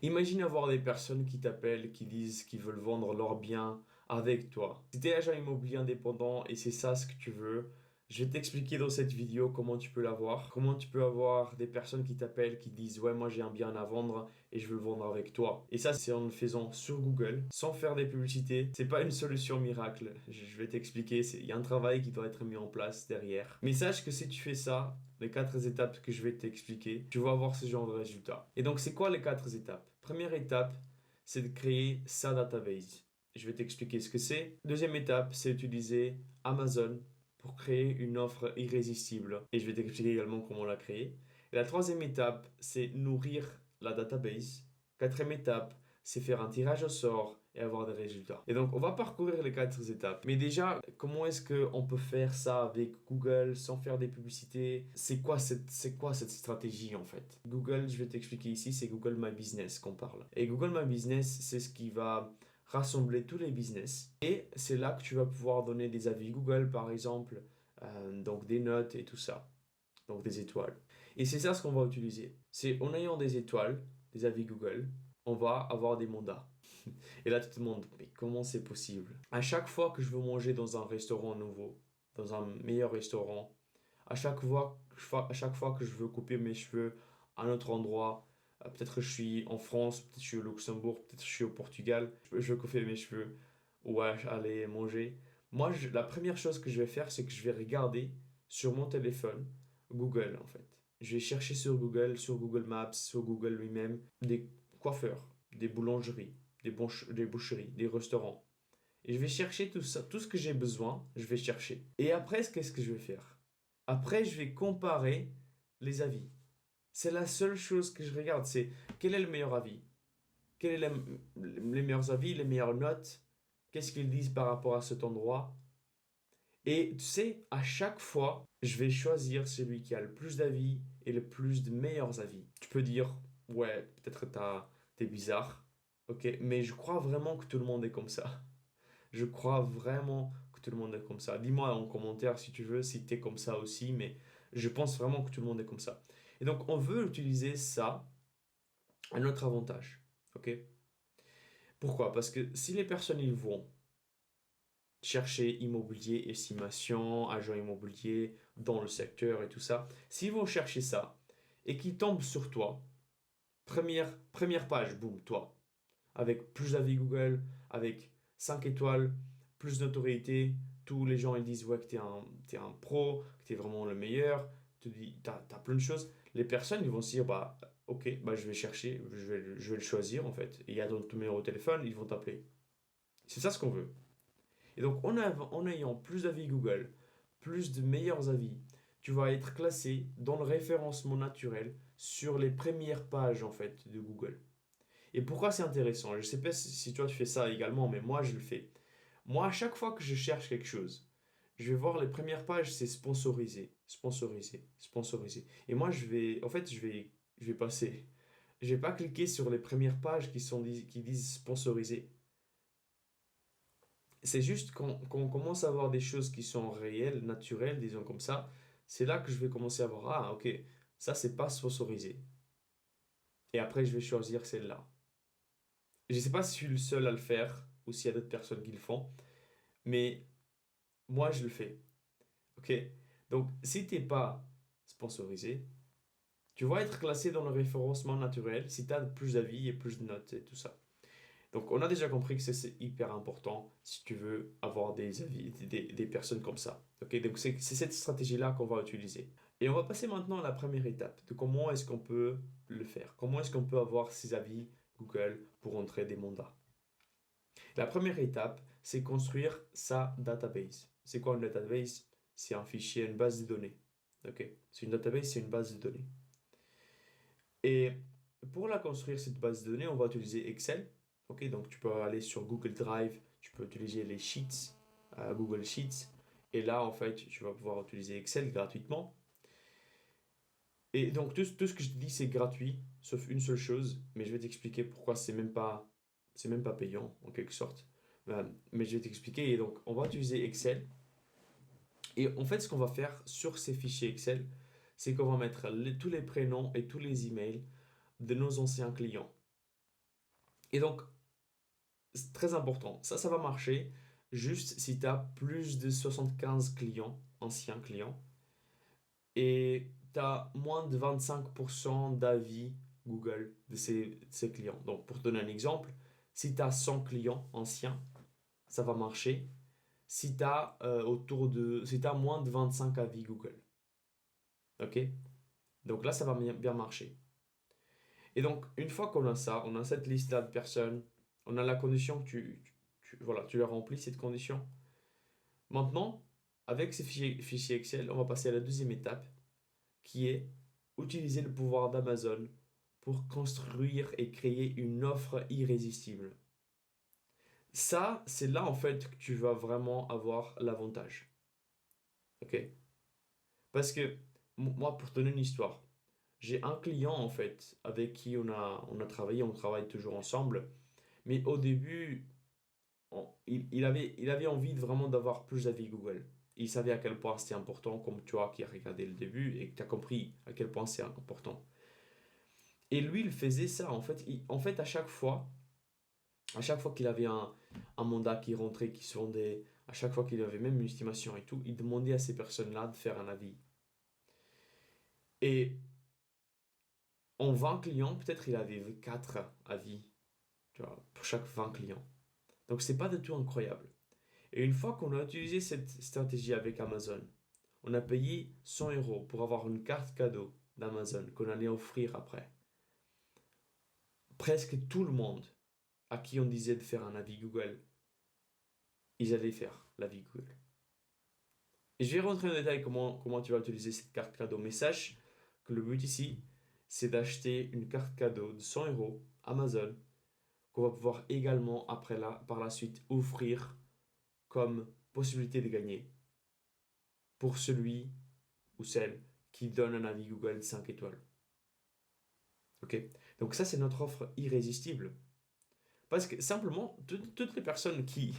Imagine avoir des personnes qui t'appellent, qui disent qu'ils veulent vendre leurs biens avec toi. Si tu es agent immobilier indépendant et c'est ça ce que tu veux, je vais t'expliquer dans cette vidéo comment tu peux l'avoir. Comment tu peux avoir des personnes qui t'appellent, qui disent ouais moi j'ai un bien à vendre et je veux le vendre avec toi. Et ça c'est en le faisant sur Google, sans faire des publicités. C'est pas une solution miracle. Je vais t'expliquer, il y a un travail qui doit être mis en place derrière. Mais sache que si tu fais ça, les 4 étapes que je vais t'expliquer, tu vas avoir ce genre de résultat. Et donc, c'est quoi les 4 étapes? Première étape, c'est de créer sa database. Je vais t'expliquer ce que c'est. Deuxième étape, c'est utiliser Amazon pour créer une offre irrésistible. Et je vais t'expliquer également comment la créer. Et la troisième étape, c'est nourrir la database. Quatrième étape, c'est faire un tirage au sort et avoir des résultats. Et donc, on va parcourir les 4 étapes. Mais déjà, comment est-ce qu'on peut faire ça avec Google sans faire des publicités? C'est quoi cette stratégie en fait? Google, je vais t'expliquer ici, c'est Google My Business qu'on parle. Et Google My Business, c'est ce qui va rassembler tous les business. Et c'est là que tu vas pouvoir donner des avis Google, par exemple, donc des notes et tout ça. Donc des étoiles. Et c'est ça ce qu'on va utiliser. C'est en ayant des étoiles, des avis Google, on va avoir des mandats. Et là, tu te demandes, mais comment c'est possible? À chaque fois que je veux manger dans un restaurant nouveau, dans un meilleur restaurant, à chaque fois que je veux couper mes cheveux à un autre endroit, peut-être que je suis en France, peut-être que je suis au Luxembourg, peut-être que je suis au Portugal, je veux couper mes cheveux ou aller manger. Moi, la première chose que je vais faire, c'est que je vais regarder sur mon téléphone Google en fait. Je vais chercher sur Google Maps, sur Google lui-même, des coiffeurs, des boulangeries, des boucheries, des restaurants. Et je vais chercher tout ça, tout ce que j'ai besoin, je vais chercher. Et après, qu'est-ce que je vais faire? Après, je vais comparer les avis. C'est la seule chose que je regarde, c'est quel est le meilleur avis? Quels sont les meilleurs avis, les meilleures notes? Qu'est-ce qu'ils disent par rapport à cet endroit? Et tu sais, à chaque fois, je vais choisir celui qui a le plus d'avis et le plus de meilleurs avis. Tu peux dire, ouais, peut-être t'es bizarre, ok, mais je crois vraiment que tout le monde est comme ça. Je crois vraiment que tout le monde est comme ça. Dis-moi en commentaire si tu veux, si t'es comme ça aussi, mais je pense vraiment que tout le monde est comme ça. Et donc, on veut utiliser ça à notre avantage, ok? Pourquoi? Parce que si les personnes, ils vont chercher immobilier, estimation, agent immobilier dans le secteur et tout ça. S'ils vont chercher ça et qu'ils tombent sur toi, première page, boum, toi, avec plus d'avis Google, avec 5 étoiles, plus de notoriété, tous les gens ils disent ouais que t'es un pro, que t'es vraiment le meilleur, t'as plein de choses. Les personnes ils vont se dire bah ok, bah je vais chercher, je vais le choisir en fait. Et il y a dans ton numéro de téléphone, ils vont t'appeler. C'est ça ce qu'on veut. Et donc, en ayant plus d'avis Google, plus de meilleurs avis, tu vas être classé dans le référencement naturel sur les premières pages en fait de Google. Et pourquoi c'est intéressant? Je ne sais pas si toi tu fais ça également, mais moi je le fais. Moi, à chaque fois que je cherche quelque chose, je vais voir les premières pages, c'est sponsorisé, sponsorisé, sponsorisé. Et moi, je vais passer. Je vais pas cliquer sur les premières pages qui disent sponsorisé. C'est juste quand on commence à avoir des choses qui sont réelles, naturelles, disons comme ça, c'est là que je vais commencer à voir, ah ok, ça c'est pas sponsorisé. Et après je vais choisir celle-là. Je ne sais pas si je suis le seul à le faire ou s'il y a d'autres personnes qui le font, mais moi je le fais. Ok? Donc si t'es pas sponsorisé, tu vas être classé dans le référencement naturel si tu as plus d'avis et plus de notes et tout ça. Donc, on a déjà compris que c'est hyper important si tu veux avoir des avis, des personnes comme ça. Ok, donc, c'est cette stratégie-là qu'on va utiliser. Et on va passer maintenant à la première étape de comment est-ce qu'on peut le faire. Comment est-ce qu'on peut avoir ces avis Google pour entrer des mandats. La première étape, c'est construire sa database. C'est quoi une database? C'est un fichier, une base de données. Ok, c'est une database, c'est une base de données. Et pour la construire, cette base de données, on va utiliser Excel. Ok, donc tu peux aller sur Google Drive, tu peux utiliser les Sheets, Google Sheets. Et là, en fait, tu vas pouvoir utiliser Excel gratuitement. Et donc, tout ce que je te dis, c'est gratuit, sauf une seule chose. Mais je vais t'expliquer pourquoi c'est même pas payant, en quelque sorte. Mais je vais t'expliquer. Et donc, on va utiliser Excel. Et en fait, ce qu'on va faire sur ces fichiers Excel, c'est qu'on va mettre tous les prénoms et tous les emails de nos anciens clients. Et donc, c'est très important. Ça va marcher juste si tu as plus de 75 clients, anciens clients, et tu as moins de 25% d'avis Google de ces clients. Donc, pour te donner un exemple, si tu as 100 clients anciens, ça va marcher si tu as, si t'as moins de 25 avis Google. OK? Donc là, ça va bien marcher. Et donc, une fois qu'on a ça, on a cette liste-là de personnes, on a la condition que voilà, tu as rempli cette condition. Maintenant, avec ces fichiers Excel, on va passer à la deuxième étape, qui est utiliser le pouvoir d'Amazon pour construire et créer une offre irrésistible. Ça, c'est là en fait que tu vas vraiment avoir l'avantage. OK? Parce que moi, pour te donner une histoire, j'ai un client en fait avec qui on a travaillé, on travaille toujours ensemble, mais au début, il avait envie vraiment d'avoir plus d'avis Google. Il savait à quel point c'était important, comme toi qui as regardé le début et que tu as compris à quel point c'est important. Et lui, il faisait ça. En fait, en fait à chaque fois qu'il avait un mandat qui rentrait, qui se vendait, à chaque fois qu'il avait même une estimation et tout, il demandait à ces personnes-là de faire un avis. Et en 20 clients, peut-être il avait 4 avis, tu vois, pour chaque 20 clients. Donc c'est pas du tout incroyable. Et une fois qu'on a utilisé cette stratégie avec Amazon, on a payé 100 euros pour avoir une carte cadeau d'Amazon qu'on allait offrir après. Presque tout le monde à qui on disait de faire un avis Google, ils allaient faire l'avis Google. Et je vais rentrer en détail comment tu vas utiliser cette carte cadeau. Mais sache que le but ici, c'est d'acheter une carte cadeau de 100 euros Amazon qu'on va pouvoir également par la suite offrir comme possibilité de gagner pour celui ou celle qui donne un avis Google de 5 étoiles. Ok? Donc ça, c'est notre offre irrésistible. Parce que simplement, toutes les personnes qui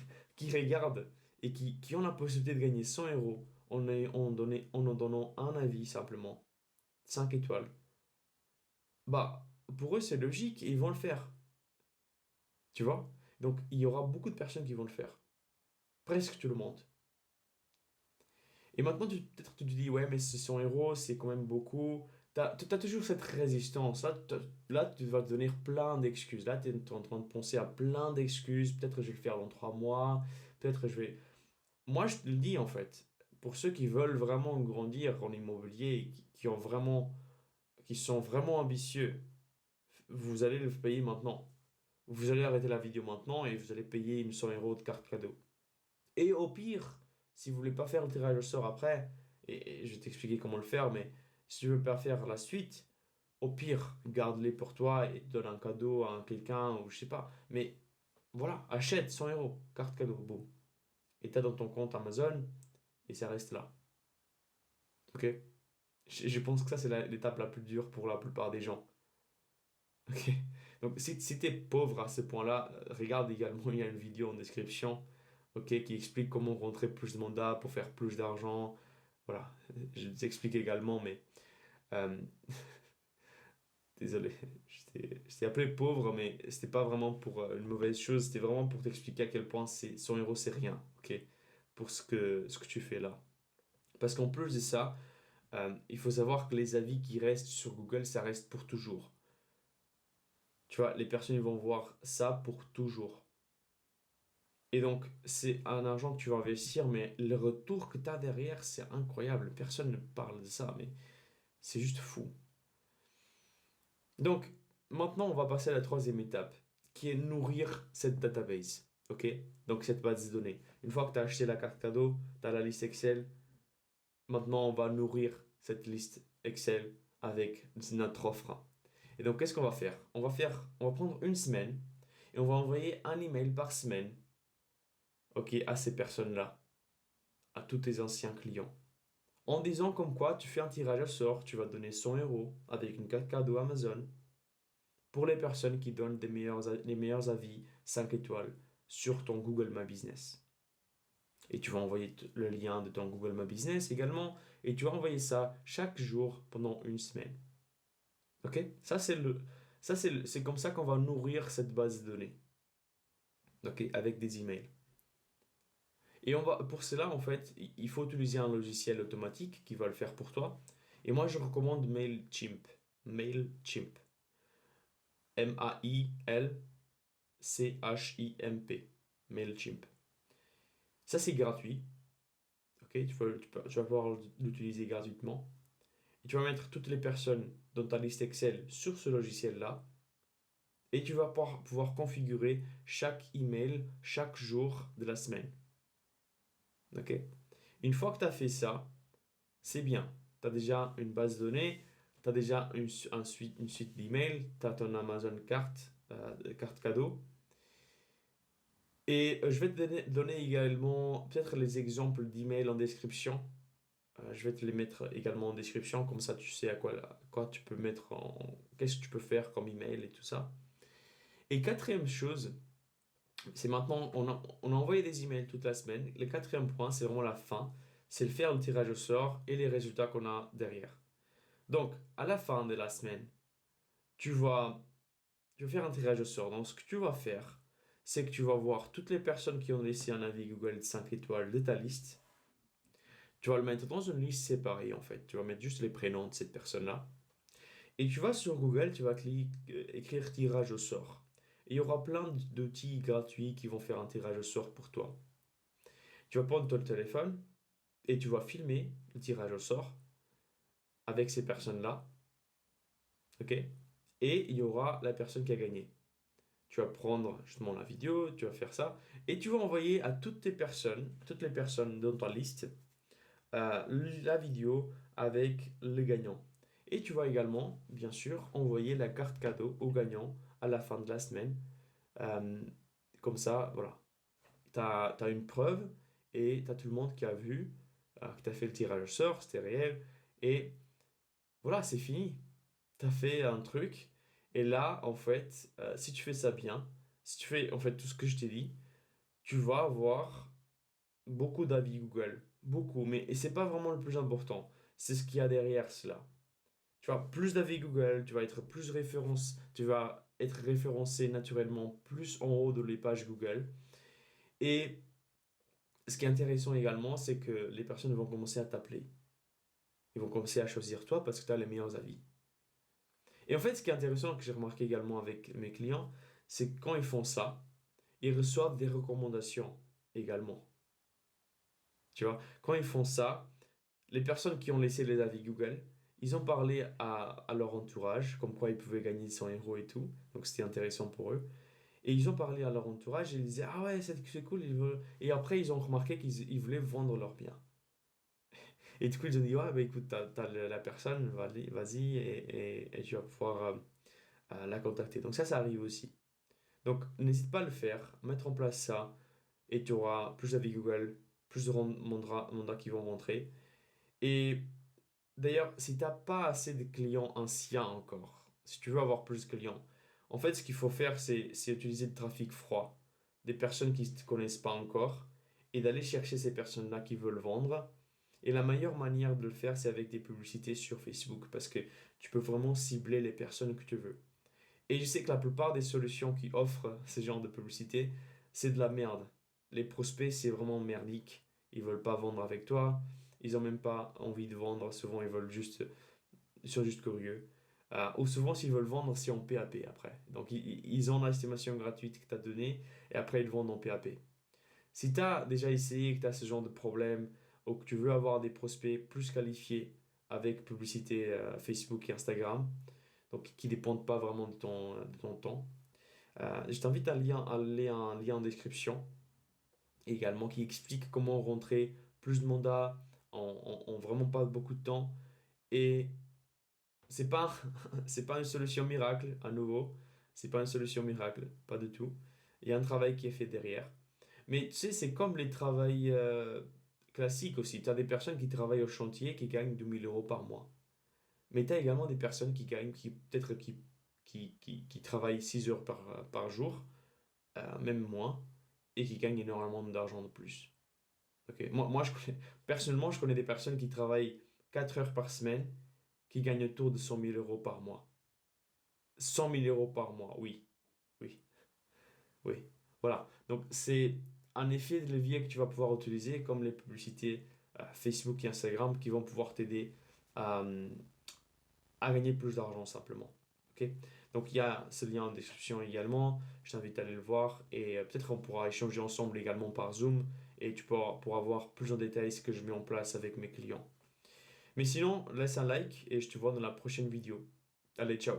regardent et qui ont la possibilité de gagner 100 euros en donnant un avis simplement, 5 étoiles, bah, pour eux, c'est logique, ils vont le faire. Tu vois? Donc, il y aura beaucoup de personnes qui vont le faire. Presque tout le monde. Et maintenant, peut-être tu te dis, ouais, mais ce 100 euros, c'est quand même beaucoup. T'as toujours cette résistance. Là, tu vas te donner plein d'excuses. Là, tu es en train de penser à plein d'excuses. Peut-être que je vais le faire dans 3 mois. Peut-être que je vais. Moi, je te le dis, en fait. Pour ceux qui veulent vraiment grandir en immobilier et qui sont vraiment ambitieux, vous allez le payer maintenant. Vous allez arrêter la vidéo maintenant et vous allez payer une 100 euros de carte cadeau. Et au pire, si vous voulez pas faire le tirage au sort après, et je vais t'expliquer comment le faire, mais si tu veux pas faire la suite, au pire, garde-les pour toi et donne un cadeau à quelqu'un ou je sais pas. Mais voilà, achète 100 euros, carte cadeau, boum. Et t'as dans ton compte Amazon et ça reste là. Ok? Je pense que ça, c'est l'étape la plus dure pour la plupart des gens. Ok? Donc, si t'es pauvre à ce point-là, regarde également, il y a une vidéo en description, ok, qui explique comment rentrer plus de mandats pour faire plus d'argent. Voilà, je t'explique également, mais euh, désolé, je t'ai appelé pauvre, mais c'était pas vraiment pour une mauvaise chose, c'était vraiment pour t'expliquer à quel point 100 euros c'est rien, ok, pour ce que tu fais là. Parce qu'en plus de ça, il faut savoir que les avis qui restent sur Google, ça reste pour toujours. Tu vois, les personnes ils vont voir ça pour toujours. Et donc, c'est un argent que tu vas investir, mais le retour que tu as derrière, c'est incroyable. Personne ne parle de ça, mais c'est juste fou. Donc, maintenant, on va passer à la troisième étape, qui est nourrir cette database. OK? Donc, cette base de données. Une fois que tu as acheté la carte cadeau, tu as la liste Excel. Maintenant, on va nourrir cette liste Excel avec notre offre. Et donc, qu'est-ce qu'on va faire? On va prendre une semaine et on va envoyer un email par semaine, OK, à ces personnes-là, à tous tes anciens clients. En disant comme quoi tu fais un tirage au sort, tu vas donner 100 euros avec une carte cadeau Amazon pour les personnes qui donnent les meilleurs avis 5 étoiles sur ton Google My Business. Et tu vas envoyer le lien de ton Google My Business également et tu vas envoyer ça chaque jour pendant une semaine. Ok? Ça, c'est Ça, c'est comme ça qu'on va nourrir cette base de données, ok, avec des emails. Et pour cela, en fait, il faut utiliser un logiciel automatique qui va le faire pour toi. Et moi, je recommande Mailchimp. Mailchimp. Mailchimp. Mailchimp. Ça, c'est gratuit. Ok, tu vas pouvoir l'utiliser gratuitement. Et tu vas mettre toutes les personnes dans ta liste Excel sur ce logiciel-là. Et tu vas pouvoir configurer chaque email chaque jour de la semaine. Ok? Une fois que tu as fait ça, c'est bien. Tu as déjà une base de données, tu as déjà une suite d'emails, tu as ton Amazon carte cadeau. Et je vais te donner également peut-être les exemples d'emails en description. Je vais te les mettre également en description, comme ça tu sais quoi tu peux mettre qu'est-ce que tu peux faire comme email et tout ça. Et quatrième chose, c'est maintenant, on a envoyé des emails toute la semaine. Le quatrième point, c'est vraiment la fin. C'est le faire le tirage au sort et les résultats qu'on a derrière. Donc, à la fin de la semaine, tu vas, tu vas faire un tirage au sort. Donc, ce que tu vas faire, c'est que tu vas voir toutes les personnes qui ont laissé un avis Google de 5 étoiles de ta liste. Tu vas le mettre dans une liste séparée, en fait. Tu vas mettre juste les prénoms de cette personne-là. Et tu vas sur Google, tu vas écrire tirage au sort. Et il y aura plein d'outils gratuits qui vont faire un tirage au sort pour toi. Tu vas prendre ton téléphone et tu vas filmer le tirage au sort avec ces personnes-là. Ok? Et il y aura la personne qui a gagné. Tu vas prendre justement la vidéo, tu vas faire ça, et tu vas envoyer à toutes les personnes dans ta liste, la vidéo avec le gagnant. Et tu vas également, bien sûr, envoyer la carte cadeau au gagnant à la fin de la semaine. Euh, Comme ça, voilà. Tu as une preuve et tu as tout le monde qui a vu que tu as fait le tirage au sort, c'était réel. Et voilà, c'est fini. Tu as fait un truc. Et là, en fait, si tu fais ça bien, si tu fais en fait tout ce que je t'ai dit, tu vas avoir beaucoup d'avis Google. Beaucoup. Mais et c'est pas vraiment le plus important. C'est ce qu'il y a derrière cela. Tu vois, plus d'avis Google, tu vas être référencé naturellement plus en haut de les pages Google. Et ce qui est intéressant également, c'est que les personnes vont commencer à t'appeler. Ils vont commencer à choisir toi parce que tu as les meilleurs avis. Et en fait, ce qui est intéressant, que j'ai remarqué également avec mes clients, c'est que quand ils font ça, ils reçoivent des recommandations également. Tu vois, quand ils font ça, les personnes qui ont laissé les avis Google, ils ont parlé à leur entourage, comme quoi ils pouvaient gagner 100 euros et tout. Donc c'était intéressant pour eux. Et ils ont parlé à leur entourage et ils disaient, ah ouais, c'est cool. Et après, ils ont remarqué qu'ils voulaient vendre leurs biens. Et du coup, ils ont dit, ouais, bah écoute, t'as la personne, vas-y et tu vas pouvoir la contacter. Donc ça arrive aussi. Donc n'hésite pas à le faire, mettre en place ça, et tu auras plus d'avis Google, plus de mandats qui vont rentrer. Et d'ailleurs, si tu n'as pas assez de clients anciens encore, si tu veux avoir plus de clients, en fait, ce qu'il faut faire, c'est utiliser le trafic froid, des personnes qui ne te connaissent pas encore, et d'aller chercher ces personnes-là qui veulent vendre. Et la meilleure manière de le faire, c'est avec des publicités sur Facebook, parce que tu peux vraiment cibler les personnes que tu veux. Et je sais que la plupart des solutions qui offrent ce genre de publicité, c'est de la merde. Les prospects, c'est vraiment merdique. Ils veulent pas vendre avec toi. Ils ont même pas envie de vendre. Souvent, ils sont juste curieux. Ou souvent, s'ils veulent vendre, c'est en PAP après. Donc, ils ont l'estimation gratuite que tu as donnée et après, ils vendent en PAP. Si tu as déjà essayé, que tu as ce genre de problème ou que tu veux avoir des prospects plus qualifiés avec publicité Facebook et Instagram, donc qui ne dépendent pas vraiment de ton temps. Je t'invite à aller un lien en description également qui explique comment rentrer plus de mandats en vraiment pas beaucoup de temps. Et c'est pas, c'est pas une solution miracle à nouveau, c'est pas une solution miracle, pas du tout. Il y a un travail qui est fait derrière. Mais tu sais, c'est comme les travails classiques aussi. Tu as des personnes qui travaillent au chantier qui gagnent 2 000 € par mois. Mais tu as également des personnes qui gagnent, qui travaillent 6 heures par jour, même moins, et qui gagnent énormément d'argent de plus. Ok. Personnellement, je connais des personnes qui travaillent 4 heures par semaine, qui gagnent autour de 100 000 € par mois. 100 000 euros par mois, oui, oui, oui. Voilà. Donc, c'est un effet de levier que tu vas pouvoir utiliser, comme les publicités Facebook et Instagram, qui vont pouvoir t'aider à, à gagner plus d'argent simplement. Ok. Donc, il y a ce lien en description également. Je t'invite à aller le voir et peut-être on pourra échanger ensemble également par Zoom et tu pourras voir plus en détail ce que je mets en place avec mes clients. Mais sinon, laisse un like et je te vois dans la prochaine vidéo. Allez, ciao!